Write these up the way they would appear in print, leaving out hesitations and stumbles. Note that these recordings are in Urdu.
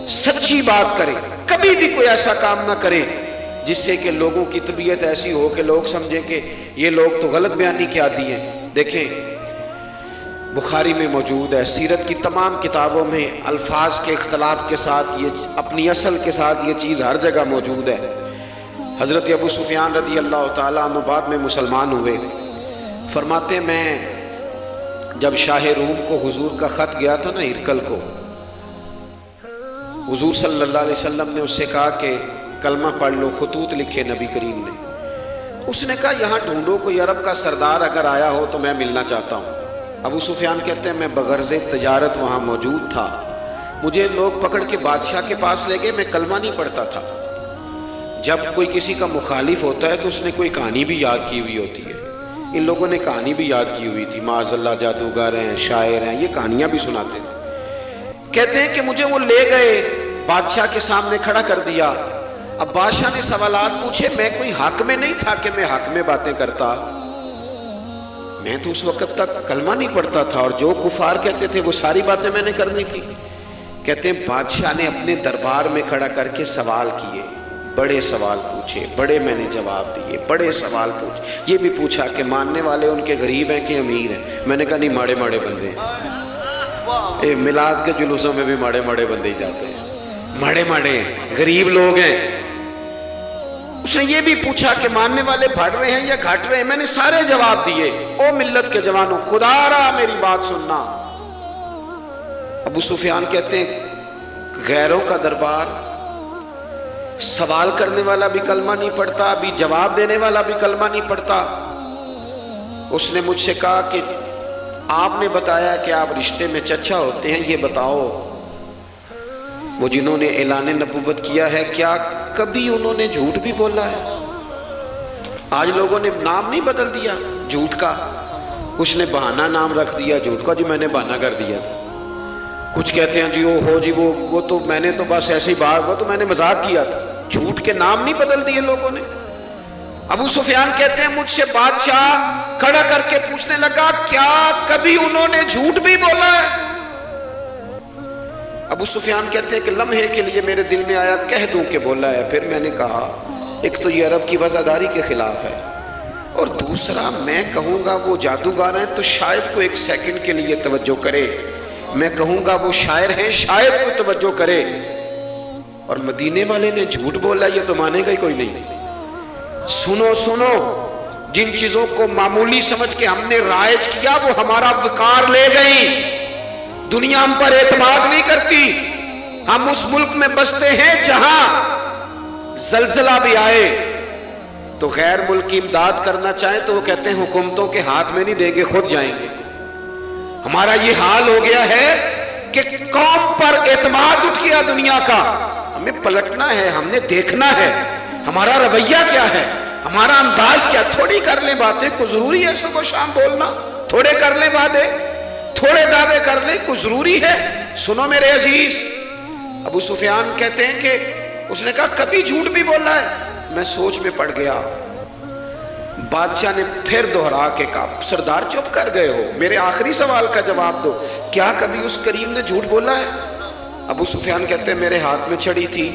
سچی بات کرے، کبھی بھی کوئی ایسا کام نہ کرے جس سے کہ لوگوں کی طبیعت ایسی ہو کہ لوگ سمجھے کہ یہ لوگ تو غلط بیانی کے عادی ہیں۔ دیکھیں بخاری میں موجود ہے، سیرت کی تمام کتابوں میں الفاظ کے اختلاف کے ساتھ یہ اپنی اصل کے ساتھ یہ چیز ہر جگہ موجود ہے۔ حضرت ابو سفیان رضی اللہ تعالیٰ عنہ بعد میں مسلمان ہوئے، فرماتے ہیں میں جب شاہ روم کو حضور کا خط گیا تھا نا ہرقل کو، حضور صلی اللہ علیہ وسلم نے اس سے کہا کہ کلمہ پڑھ لو، خطوط لکھے نبی کریم نے۔ اس نے کہا یہاں ڈھونڈو کوئی عرب کا سردار اگر آیا ہو تو میں ملنا چاہتا ہوں۔ ابو سفیان کہتے ہیں میں بغرض تجارت وہاں موجود تھا، مجھے لوگ پکڑ کے بادشاہ کے پاس لے گئے، میں کلمہ نہیں پڑھتا تھا۔ جب کوئی کسی کا مخالف ہوتا ہے تو اس نے کوئی کہانی بھی یاد کی ہوئی ہوتی ہے، ان لوگوں نے کہانی بھی یاد کی ہوئی تھی، معاذ اللہ جادوگر ہیں، شاعر ہیں، یہ کہانیاں بھی سناتے تھے۔ کہتے ہیں کہ مجھے وہ لے گئے، بادشاہ کے سامنے کھڑا کر دیا۔ اب بادشاہ نے سوالات پوچھے، میں کوئی حق میں نہیں تھا کہ میں حق میں باتیں کرتا، میں تو اس وقت تک کلمہ نہیں پڑھتا تھا اور جو کفار کہتے تھے وہ ساری باتیں میں نے کرنی تھی۔ کہتے ہیں بادشاہ نے اپنے دربار میں کھڑا کر کے سوال کیے، بڑے سوال پوچھے، بڑے میں نے جواب دیے، بڑے سوال پوچھے۔ یہ بھی پوچھا کہ ماننے والے ان کے غریب ہیں کہ امیر ہیں؟ میں نے کہا نہیں، ماڑے ماڑے بندے ہیں۔ میلاد کے جلوسوں میں بھی ماڑے ماڑے بندے ہی جاتے ہیں، ماڑے ماڑے غریب لوگ ہیں۔ اس نے یہ بھی پوچھا کہ ماننے والے بڑھ رہے ہیں یا گھٹ رہے ہیں؟ میں نے سارے جواب دیے۔ او ملت کے جوانوں، خدا را میری بات سننا۔ ابو سفیان کہتے ہیں غیروں کا دربار، سوال کرنے والا بھی کلمہ نہیں پڑھتا، ابھی جواب دینے والا بھی کلمہ نہیں پڑھتا۔ اس نے مجھ سے کہا کہ آپ نے بتایا کہ آپ رشتے میں چچا ہوتے ہیں، یہ بتاؤ وہ جنہوں نے اعلان نبوت کیا ہے کیا کبھی انہوں نے جھوٹ بھی بولا ہے؟ آج لوگوں نے نام نہیں بدل دیا جھوٹ کا، کچھ نے بہانہ نام رکھ دیا جھوٹ کا، جی میں نے بہانہ کر دیا تھا۔ کچھ کہتے ہیں جی وہ تو میں نے تو بس ایسی بات، وہ تو میں نے مذاق کیا تھا۔ جھوٹ کے نام نہیں بدل دیے لوگوں نے۔ ابو سفیان کہتے ہیں مجھ سے بادشاہ کھڑا کر کے پوچھنے لگا کیا کبھی انہوں نے جھوٹ بھی بولا ہے؟ ابو سفیان کہتے ہیں کہ لمحے کے لیے میرے دل میں آیا کہہ دوں کہ بولا ہے۔ پھر میں نے کہا ایک تو یہ عرب کی وفاداری کے خلاف ہے، اور دوسرا میں کہوں گا وہ جادوگر ہیں تو شاید کو ایک سیکنڈ کے لیے توجہ کرے، میں کہوں گا وہ شاعر ہیں شاید کو توجہ کرے، اور مدینے والے نے جھوٹ بولا یہ تو مانے گا ہی کوئی نہیں۔ سنو سنو، جن چیزوں کو معمولی سمجھ کے ہم نے رائج کیا وہ ہمارا وقار لے گئی، دنیا ہم پر اعتماد نہیں کرتی۔ ہم اس ملک میں بستے ہیں جہاں زلزلہ بھی آئے تو غیر ملکی امداد کرنا چاہیں تو وہ کہتے ہیں حکومتوں کے ہاتھ میں نہیں دیں گے، خود جائیں گے۔ ہمارا یہ حال ہو گیا ہے کہ قوم پر اعتماد اٹھ گیا دنیا کا، ہمیں پلٹنا ہے، ہم نے دیکھنا ہے ہمارا رویہ کیا ہے، ہمارا انداز کیا۔ تھوڑی کر لیں باتیں، کوئی ضروری ہے صبح شام بولنا؟ تھوڑے کر لیں باتیں، تھوڑے دعوے کر لیں، کوئی ضروری ہے؟ سنو میرے عزیز، ابو سفیان کہتے ہیں کہ اس نے کہا کبھی جھوٹ بھی بولا ہے؟ میں سوچ میں پڑ گیا۔ بادشاہ نے پھر دوہرا کے کہا سردار چپ کر گئے ہو، میرے آخری سوال کا جواب دو، کیا کبھی اس کریم نے جھوٹ بولا ہے؟ ابو سفیان کہتے ہیں میرے ہاتھ میں چھڑی تھی،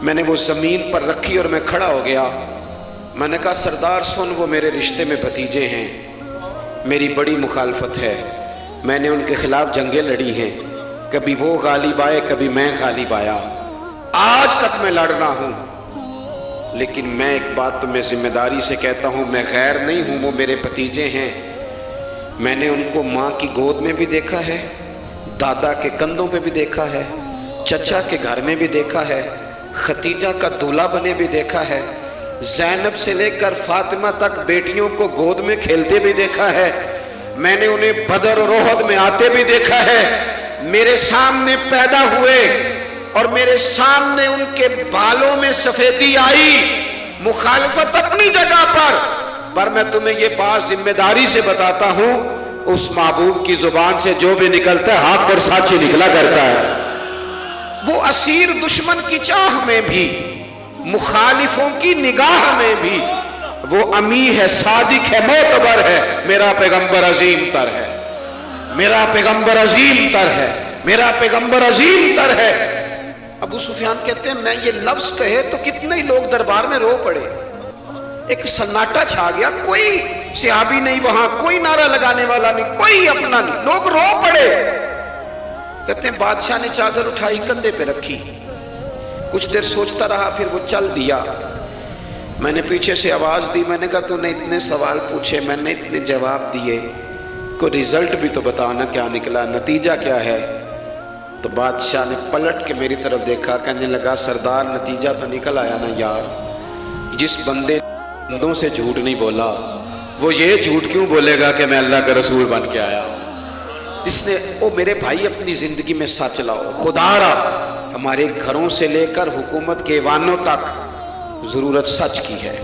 میں نے وہ زمین پر رکھی اور میں کھڑا ہو گیا۔ میں نے کہا سردار سن، وہ میرے رشتے میں بھتیجے ہیں، میری بڑی مخالفت ہے، میں نے ان کے خلاف جنگیں لڑی ہیں، کبھی وہ غالب آئے کبھی میں غالب آیا، آج تک میں لڑ رہا ہوں، لیکن میں ایک بات تمہیں ذمہ داری سے کہتا ہوں، میں غیر نہیں ہوں، وہ میرے بھتیجے ہیں، میں نے ان کو ماں کی گود میں بھی دیکھا ہے، دادا کے کندھوں پہ بھی دیکھا ہے، چچا کے گھر میں بھی دیکھا ہے، ختیجہ کا دولہا بنے بھی دیکھا ہے، زینب سے لے کر فاطمہ تک بیٹیوں کو گود میں کھیلتے بھی دیکھا ہے، میں نے انہیں بدر اور احد میں آتے بھی دیکھا ہے، میرے سامنے پیدا ہوئے اور میرے سامنے ان کے بالوں میں سفیدی آئی، مخالفت اپنی جگہ پر میں تمہیں یہ بات ذمہ داری سے بتاتا ہوں، اس محبوب کی زبان سے جو بھی نکلتا ہے حق اور سچ نکلا کرتا ہے۔ وہ اسیر دشمن کی چاہ میں بھی، مخالفوں کی نگاہ میں بھی وہ امی ہے، صادق ہے، معتبر ہے، میرا پیغمبر عظیم تر ہے، میرا پیغمبر عظیم تر ہے، میرا پیغمبر عظیم تر ہے۔ ابو سفیان کہتے ہیں میں یہ لفظ کہے تو کتنے ہی لوگ دربار میں رو پڑے، ایک سناٹا چھا گیا، کوئی صحابی نہیں وہاں، کوئی نعرہ لگانے والا نہیں، کوئی اپنا نہیں، لوگ رو پڑے۔ کہتے ہیں بادشاہ نے چادر اٹھائی کندھے پہ رکھی، کچھ دیر سوچتا رہا، پھر وہ چل دیا۔ میں نے پیچھے سے آواز دی، میں نے کہا تو نے اتنے سوال پوچھے، میں نے اتنے جواب دیے، کوئی رزلٹ بھی تو بتانا کیا نکلا، نتیجہ کیا ہے؟ تو بادشاہ نے پلٹ کے میری طرف دیکھا، کہنے لگا سردار نتیجہ تو نکل آیا نا یار، جس بندوں سے جھوٹ نہیں بولا وہ یہ جھوٹ کیوں بولے گا کہ میں اللہ کا رسول بن کے آیا؟ اس نے او میرے بھائی اپنی زندگی میں سچ لاؤ، خدا را ہمارے گھروں سے لے کر حکومت کے ایوانوں تک ضرورت سچ کی ہے۔